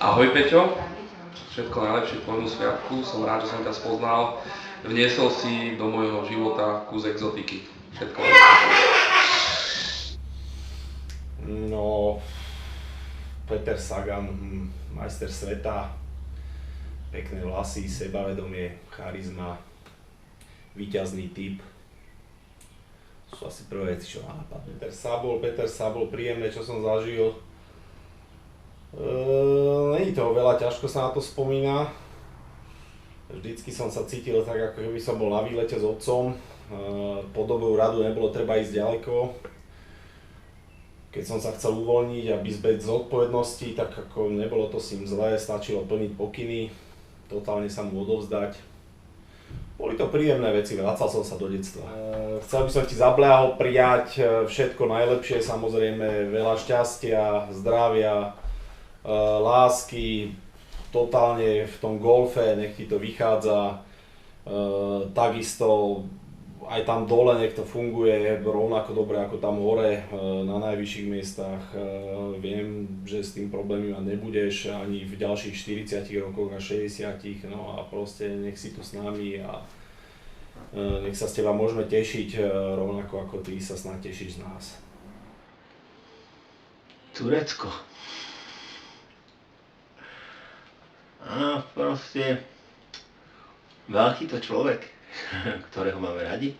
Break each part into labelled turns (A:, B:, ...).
A: Ahoj Peťo, všetko najlepšie k tvojmu sviatku, som rád, že som ťa spoznal. Vniesol si do môjho života kus exotiky. Všetko najlepšie.
B: No, Peter Sagan, majster sveta, pekné vlasy, sebavedomie, charizma, víťazný typ. Sú asi prvé veci, čo mám napadne. Peter Sabol, príjemné, čo som zažil. Není toho veľa, ťažko sa na to spomína. Vždycky som sa cítil tak, ako keby som bol na výlete s otcom. Podobnú radu nebolo treba ísť ďaleko. Keď som sa chcel uvoľniť a byť bez zodpovednosti, tak ako nebolo to s ním zlé, stačilo plniť pokyny, totálne sa mu odovzdať. Boli to príjemné veci, vracal som sa do detstva. Chcel by som ti prijať všetko najlepšie, samozrejme veľa šťastia, zdravia, lásky, totálne v tom golfe, nech ti to vychádza, takisto aj tam dole nech to funguje rovnako dobre ako tam hore na najvyšších miestach. Viem, že s tým problémy mať nebudeš ani v ďalších 40 rokoch a 60, no a proste nech si tu s nami a nech sa z teba môžeme tešiť rovnako ako ty sa snáď tešíš z nás.
C: Turecko. A proste veľký to človek, ktorého máme radi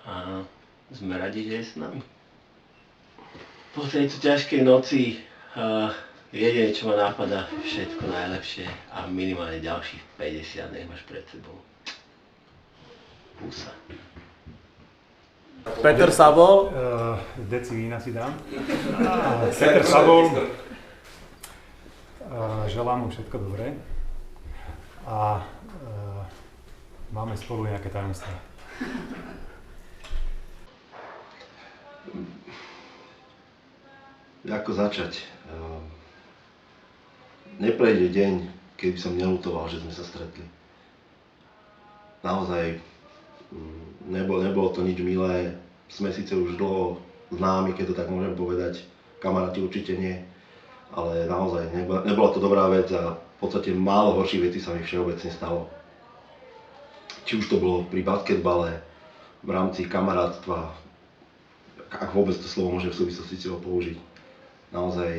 C: a sme radi, že je s nami. Po tejto ťažkej noci jediné, čo ma napadá, všetko najlepšie a minimálne ďalších 50 nech máš pred sebou. Pusa.
D: Peter Sabol.
E: Deci vína si dám. Peter Sabol. Želám mu všetko dobré. A máme spolu nejaké tajomstvá.
F: Ako začať? Neprejde deň, keby som neľutoval, že sme sa stretli. Naozaj nebolo to nič milé, sme síce už dlho známi, keď to tak môžem povedať, kamaráti určite nie, ale naozaj nebola to dobrá vec a v podstate málo horších vecí sa mi všeobecne stalo. Či už to bolo pri basketbale, v rámci kamarátstva, ak vôbec to slovo môžem v súvislosti s toho použiť. Naozaj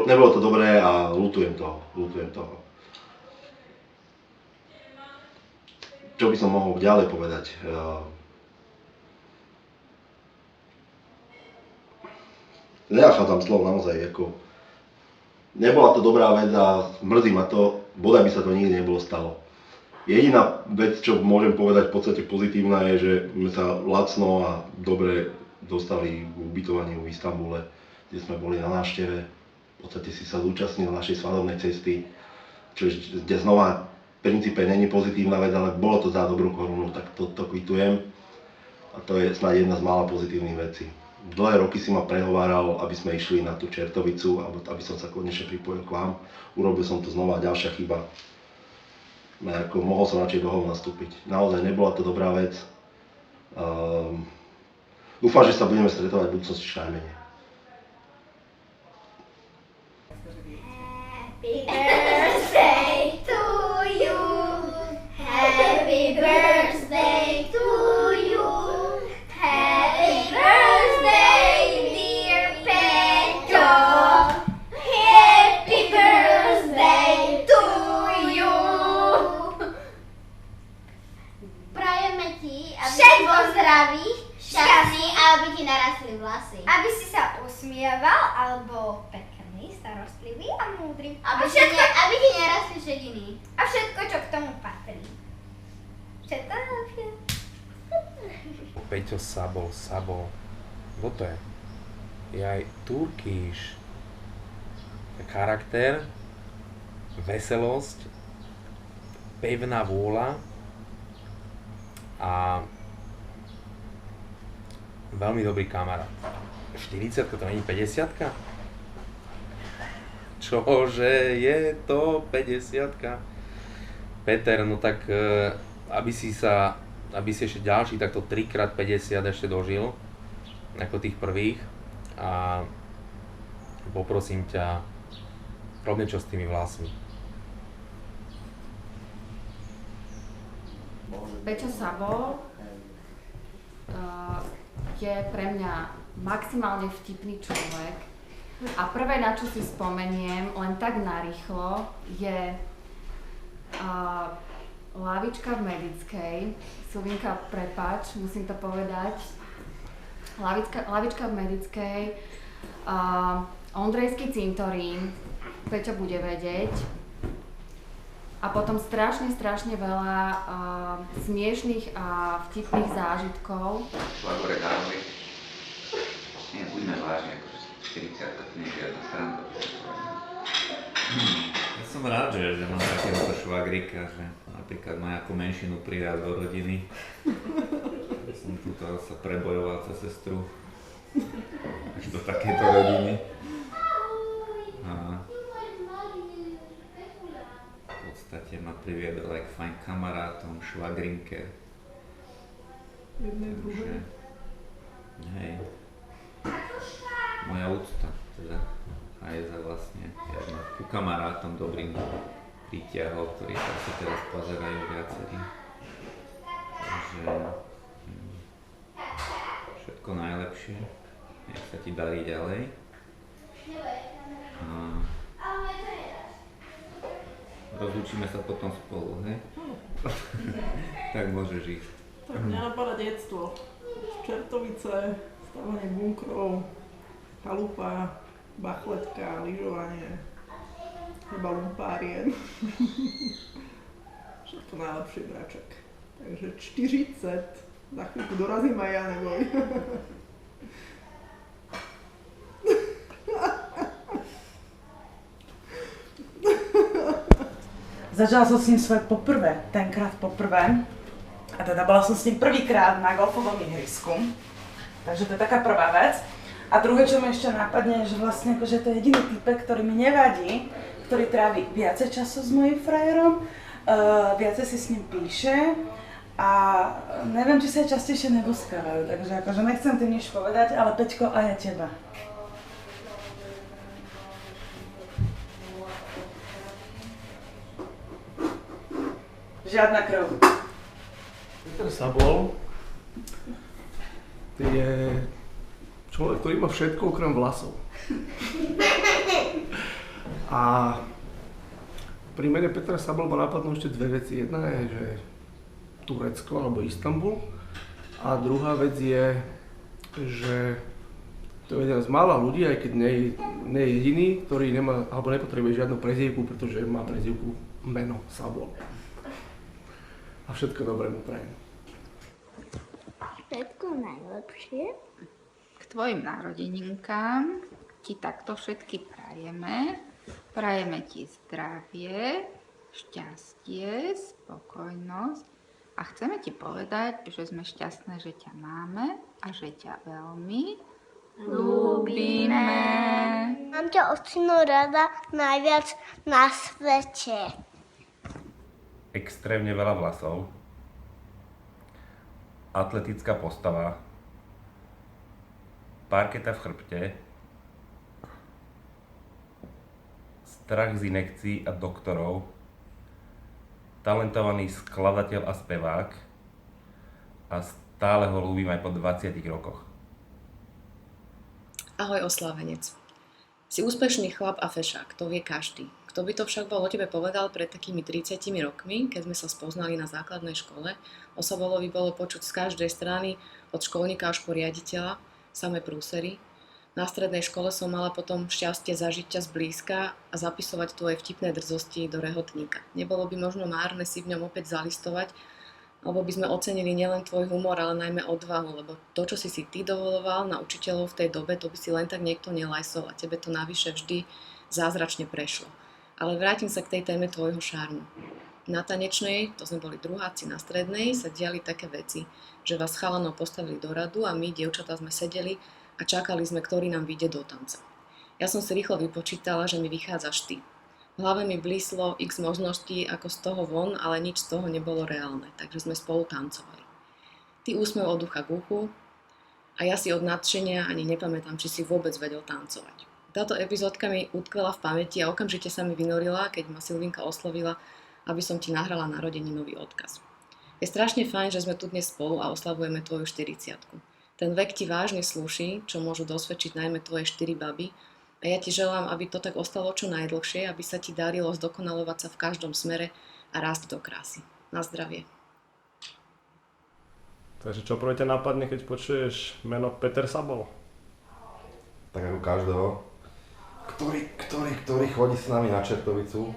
F: nebolo to dobré a ľutujem toho. Čo by som mohol ďalej povedať? Nenachádzam slov naozaj, ako nebola to dobrá vec a mrzí ma to, bodaj by sa to nikdy nebolo stalo. Jediná vec, čo môžem povedať v podstate pozitívna je, že sme sa lacno a dobre dostali k ubytovaniu v Istanbule, kde sme boli na návšteve. V podstate si sa zúčastnil našej svadobnej cesty, čo je znova v princípe není pozitívna vec, ale bolo to za dobrú korunu, tak to kvitujem. A to je snáď jedna z mála pozitívnych vecí. Dlhé roky si ma prehováral, aby sme išli na tú Čertovicu, alebo aby som sa konečne pripojil k vám. Urobil som to znova, ďalšia chyba. Mohol som radšej do holu nastúpiť. Naozaj nebola to dobrá vec. Dúfam, že sa budeme stretovať v budúcnosti čo najmenej.
G: Happy birthday to you. Happy birthday to you. Happy birthday, dear Peťo. Happy birthday to you. Prajeme ti, aby si bol zdravý, šťastný a aby ti narastli vlasy. Aby si sa usmieval alebo pekný, starostlivý a múdry. Aby ti nerastli šediny. A všetko, čo k tomu patrí. Všetko najlepšie.
D: Peťo Sabol. Kto to je? Je aj Turkish. Charakter, veselosť, pevná vôľa a veľmi dobrý kamarát. 40, to není 50? Čože je to 50? Peter, no tak aby si ešte ďalší takto 3x50 ešte dožil, ako tých prvých, a poprosím ťa, Rob niečo s tými vlasmi.
H: Peťo Sabol je pre mňa maximálne vtipný človek a prvé, na čo si spomeniem, len tak narýchlo, je lavička v Medickej. Silvinka, prepáč, musím to povedať. Lavička v Medickej, Ondrejský cintorín, Peťo bude vedieť. A potom strašne veľa smiešných a vtipných zážitkov.
I: Švagore dávali. Nie, buďme vážni, akože 40 to nie je žiadna stránka.
J: Ja som rád, že mám takéhoto švagrika, že napríklad má nejakú menšinu prirad do rodiny. Som túto sa prebojoval cez sestru až do takéto rodiny. A v podstate ma priviedol aj k fajn kamarátom, švagrinke. Takže, hej, moja úcta teda aj za vlastne ku kamarátom dobrým pritiahol, ktorí sa asi teraz pozerajú viacerí. Takže všetko najlepšie, nech sa ti darí ďalej. A rozlúčime sa potom spolu, hej? Tak môžeš ísť.
K: Tak mňa napadá detstvo. Čertovice, stavanie bunkrov, chalupa, bachletka, lyžovanie, iba lumpárien. Všetko najlepšie, braček. Takže 40. Za chvíľku dorazím aj ja, neboj.
L: Začala som s ním svoje poprvé, tenkrát poprvé. A teda bola som s ním prvýkrát na golfovom ihrisku. Takže to je taká prvá vec. A druhé, čo mi ešte napadne, že vlastne akože to je jediný typek, ktorý mi nevadí, ktorý trávi viacej času s mojím frajerom, viacej si s ním píše a neviem, či sa aj častejšie neboskávajú. Takže akože nechcem tým nič povedať, ale Peťko, a ja teba. Žiadna krv.
M: Peter Sabol je človek, ktorý má všetko okrem vlasov. A pri mene Petra Sabol ma napadnú ešte dve veci. Jedna je, že Turecko alebo Istanbul. A druhá vec je, že to je jeden z mála ľudí, aj keď nie je jediný, ktorý nemá alebo nepotrebuje žiadnu prezývku, pretože má prezývku meno Sabol. A všetko dobré mu prajem.
G: Všetko najlepšie.
N: K tvojim narodeninkám ti takto všetky prajeme. Prajeme ti zdravie, šťastie, spokojnosť a chceme ti povedať, že sme šťastné, že ťa máme a že ťa veľmi ľúbime.
G: Mám ťa, ocino, rada najviac na svete.
O: Extrémne veľa vlasov, atletická postava, parketa v chrbte, strach z inekcií a doktorov, talentovaný skladateľ a spevák a stále ho ľúbim aj po 20 rokoch.
P: Ahoj, oslávenec. Si úspešný chlap a fešák, to vie každý. Kto by to však bol o tebe povedal pred takými 30 rokmi, keď sme sa spoznali na základnej škole, o Sabolovi bolo počuť z každej strany, od školníka až po riaditeľa, samé prúsery. Na strednej škole som mala potom šťastie zažiť ťa zblízka a zapisovať tvoje vtipné drzosti do rehotníka. Nebolo by možno márne si v ňom opäť zalistovať, alebo by sme ocenili nielen tvoj humor, ale najmä odvahu, lebo to, čo si ty dovoloval na učiteľov v tej dobe, to by si len tak niekto nelajsol a tebe to navyše vždy zázračne prešlo. Ale vrátim sa k tej téme tvojho šarmu. Na tanečnej, to sme boli druháci na strednej, sa diali také veci, že vás chalanov postavili do radu a my, dievčatá, sme sedeli a čakali sme, ktorý nám vyjde do tanca. Ja som si rýchlo vypočítala, že mi vychádzaš ty. V hlave mi blíslo x možností ako z toho von, ale nič z toho nebolo reálne, takže sme spolu tancovali. Ty úsmev od ucha k uchu a ja si od nadšenia ani nepamätám, či si vôbec vedel tancovať. Táto epizódka mi utkvela v pamäti a okamžite sa mi vynorila, keď ma Silvinka oslovila, aby som ti nahrala narodeninový odkaz. Je strašne fajn, že sme tu dnes spolu a oslavujeme tvoju 40-ku. Ten vek ti vážne slúši, čo môžu dosvedčiť najmä tvoje 4 baby. A ja ti želám, aby to tak ostalo čo najdlhšie, aby sa ti darilo zdokonalovať sa v každom smere a rásť do krásy. Na zdravie.
Q: Takže čo prvé ťa napadne, keď počuješ meno Peter Sabol?
B: Tak ako každého, ktorý chodí s nami na Čertovicu,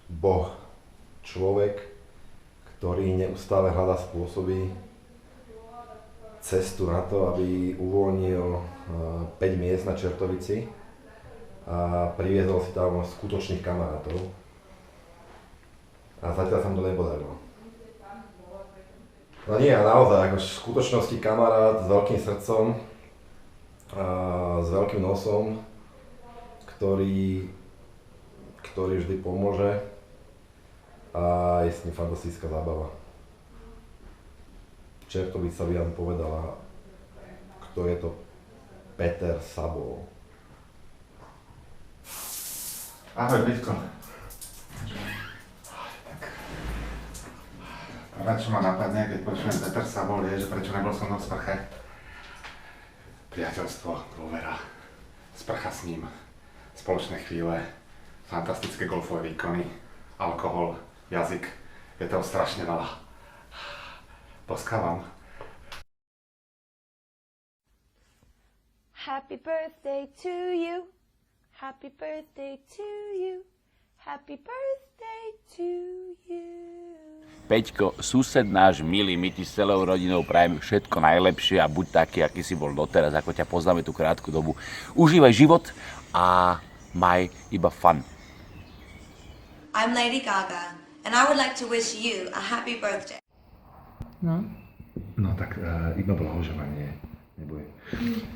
B: Boh, človek, ktorý neustále hľadá spôsoby, cestu na to, aby uvoľnil 5 miest na Čertovici a priviezol si tam skutočných kamarátov. A zatiaľ sa mu to nepodarilo. No nie, a naozaj, ako v skutočnosti kamarát s veľkým srdcom a s veľkým nosom, ktorý vždy pomôže a je s ním fantastická zábava. Čertovica by vám povedala, kto je to Peter Sabol.
R: Ahoj, Peťko. Prvé, čo ma napadne, keď počujem Peter Sabol, je, že prečo nebol so mnou v sprche. Priateľstvo, dôvera, sprcha s ním, spoločné chvíle, fantastické golfové výkony, alkohol, jazyk. Je toho strašne veľa. Poskávam.
S: Happy birthday to you. Happy birthday to you. Happy birthday to you.
T: Peťko, sused náš milý, my ti s celou rodinou prajeme všetko najlepšie a buď taký, aký si bol doteraz, ako ťa poznáme tú krátku dobu. Užívaj život a maj iba fun.
U: I'm Lady Gaga and I would like to wish you a happy birthday.
R: No tak iba blahoželanie, neboj.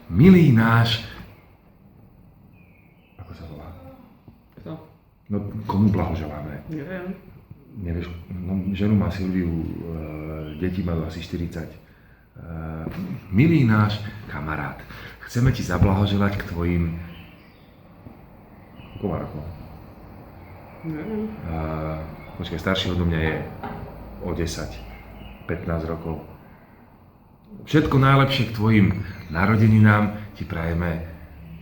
R: Milý náš... Ako sa volá?
D: Kto?
R: No komu blahoželáme?
D: Neviem.
R: Nevieš, no ženu má Silviu, deti majú asi 40. Milý náš kamarát, chceme ti zablahoželať k tvojim... Koľko má rokov?
D: Neviem.
R: Počkaj, starší odo mňa je o 10. 15 rokov. Všetko najlepšie k tvojim narodeninám ti prajeme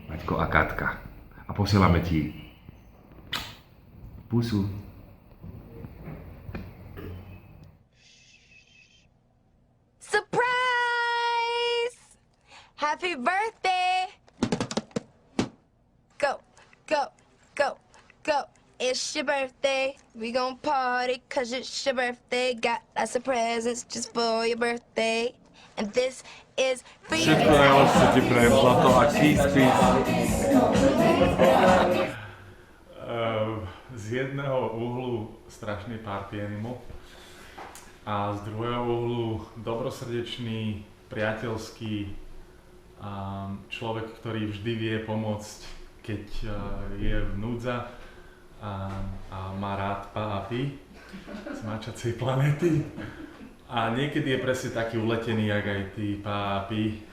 R: Maťko a Katka. A posielame ti pusu.
S: Surprise! Happy birthday! Go, go, go, go. It's your birthday, we gon' party 'cause it's your birthday. Got lots of presents just for your birthday. And this is for you.
Q: Všetko najlepšie ti prajem, zlato a kiss. Z jedného uhlu strašný party animal a z druhého uhlu dobrosrdečný, priateľský človek, ktorý vždy vie pomôcť, keď je v núdza. A má rád pápy z mačacej planéty. A niekedy je presne taký uletený, jak aj tí pápy.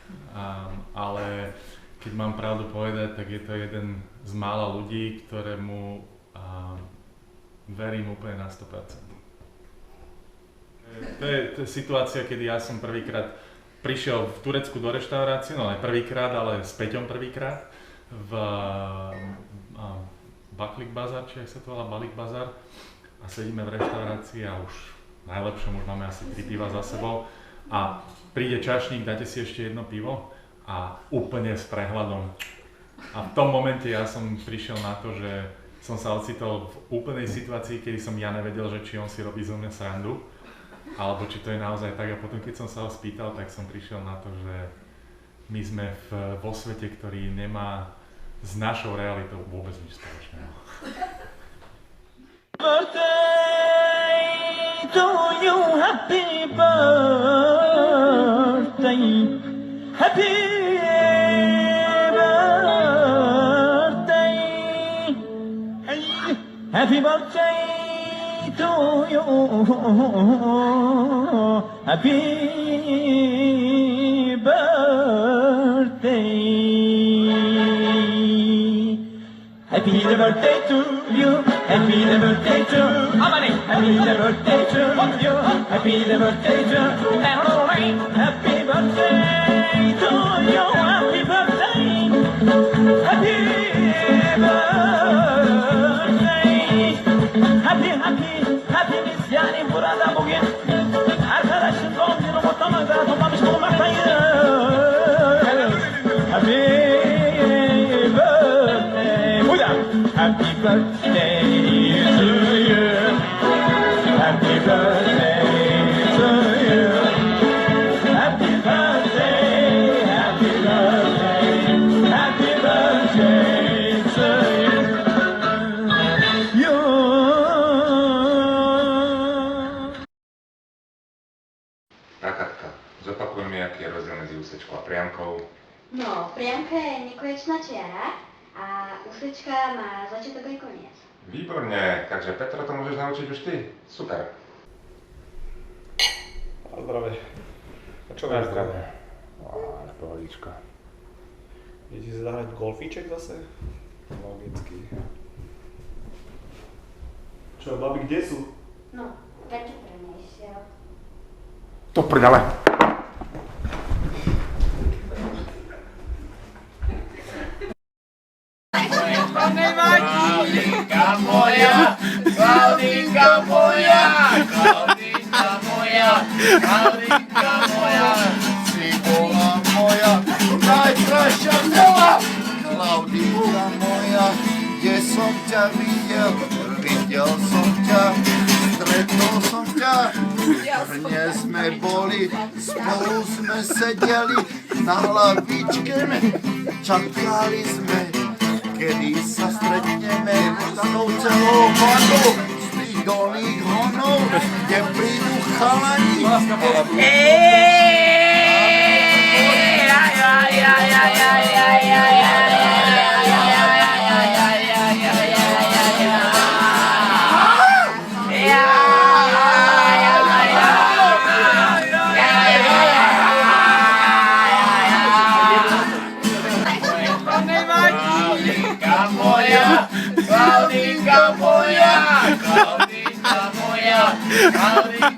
Q: Ale keď mám pravdu povedať, tak je to jeden z mála ľudí, ktorému verím úplne na 100%. To je situácia, kedy ja som prvýkrát prišiel v Turecku do reštaurácie, no aj prvýkrát, ale s Peťom prvýkrát v Baklik Bazar, či jak sa to volá, Balik Bazar, a sedíme v reštaurácii a už najlepšom, už máme asi 3 piva za sebou a príde čašník, dáte si ešte jedno pivo a úplne s prehľadom. A v tom momente ja som prišiel na to, že som sa ocitol v úplnej situácii, kedy som ja nevedel, že či on si robí zo mňa srandu, alebo či to je naozaj tak. A potom, keď som sa ho spýtal, tak som prišiel na to, že my sme vo svete, ktorý nemá s našou realitou vôbec nič spoločného.
V: Birthday to you, happy birthday, happy birthday, happy birthday to you, happy birthday. Happy birthday to you. Happy birthday to Amani. Happy birthday to you. Happy birthday to Emily. Happy birthday to you. Happy birthday. Happy birthday. Happy Misyani burada bugün. Arkadaşın doğum günü kutlamada toplamış bulunmaktayız. Happy birthday. Burada. Happy birthday to you. Happy birthday to you. Happy birthday. Happy birthday. Happy birthday to you.
R: Katka, zopakuj mi, aký je rozdiel medzi úsečkou a priamkou.
A: No, priamka je nekonečná čiara a úsečka má začiatok aj koniec.
R: Výborne, takže Petra to môžeš naučiť už ty. Super.
M: A zdravie. A čo
R: Na
M: vieš?
R: zdravie. Pohodička.
M: Idete si zahrať golfíček zase? Logicky. Čo, babi, kde sú?
A: No, Peťo pre mňa išiel.
R: To prdele.
V: Klaudinka moja, Klaudinka moja, Klaudinka moja, Klaudinka moja, si bola moja, najkrajšia bola. Klaudinka moja, kde som ťa videl, videl som ťa, stretol som ťa, prvne sme boli, spolu sme sedeli, na hlavičke čakali sme, kedy sa stretneme s tou celou bandou z tých dolných honov, kde prídu chalani. Klaudinka moja, Klaudinka moja, Klaudinka